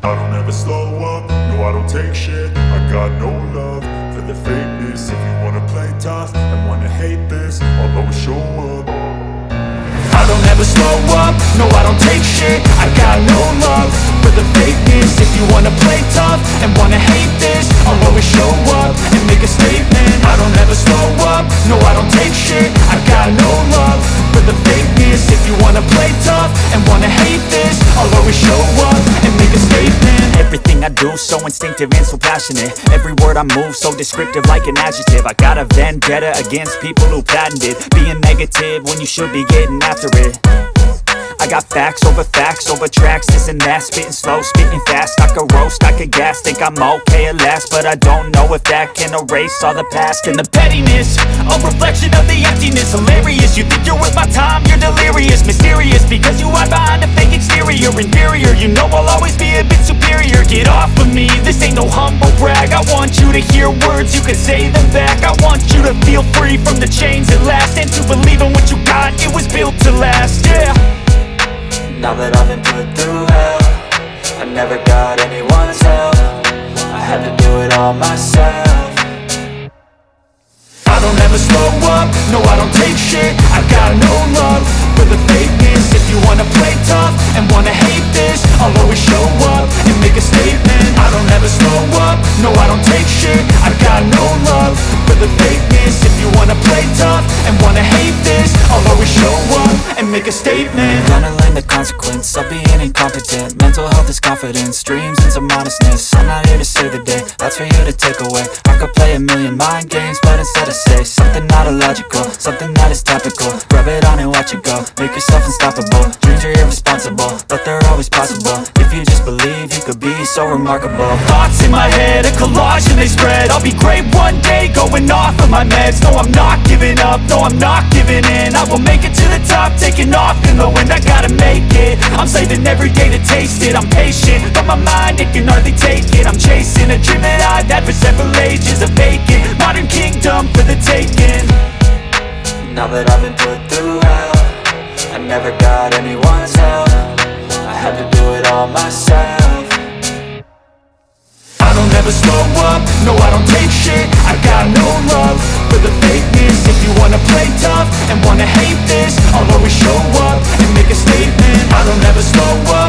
I don't ever slow up, no I don't take shit. I got no love for the fakeness. If you wanna play tough and wanna hate this, I'll always show up. I don't ever slow up, no I don't take shit. I got no love for the fakeness. If you wanna play tough and wanna hate this, I'll always show up and make a statement. I don't ever slow up, no I don't take shit. I got no love for the fakeness. If you wanna play tough and wanna hate this, I'll always show up and make a statement. Everything I do so instinctive and so passionate. Every word I move so descriptive like an adjective. I got a vendetta against people who patented being negative when you should be getting after it. I got facts over tracks, this and that. Spitting slow, spitting fast, I could roast, I could gas. Think I'm okay at last, but I don't know if that can erase all the past. And the pettiness, a reflection of the emptiness. Hilarious, you think you're worth my time, you're delirious. Mysterious, because you hide behind a fake exterior. Inferior, you know I'll always be a bit superior. Get off of me, this ain't no humble brag. I want you to hear words, you can say them back. I want you to feel free from the chains at last, and to believe in what you got, it was built to last, yeah. Now that I've been put through hell, I never got anyone's help. I had to do it all myself. I don't ever slow up, no I don't take shit. I got no love for the fakeness. If you wanna play tough and wanna hate this, I'll always show up and make a statement. I don't ever slow up, no I don't take shit. I got no love for the fakeness. If you wanna play tough and wanna hate this, I'll always show up and make a statement. Gonna learn the consequence of being incompetent. Mental health is confidence, dreams and some honestness. I'm not here to save the day, that's for you to take away. I could play a million mind games, but instead I say something not illogical, something that is topical. Rub it on and watch it go, make yourself unstoppable. Dreams are irresponsible, but they're always possible. If you just believe, you could be so remarkable. Thoughts in my head, a collage and they spread. I'll be great one day, going off of my meds. No, I'm not giving up, no, I'm not giving in. I will make it to the top, taking off in the wind. I gotta make it, I'm saving every day to taste it. I'm patient, but my mind, it can hardly take it. I'm chasing a dream that I've had for several ages. A vacant, modern kingdom for the taking. Now that I've been put through hell, I never got anyone's help. I had to do it all myself. I don't ever slow up, no I don't take shit. I got no love for the fakeness. If you wanna play tough and wanna hate this, I'll always show up and make a statement. I don't ever slow up,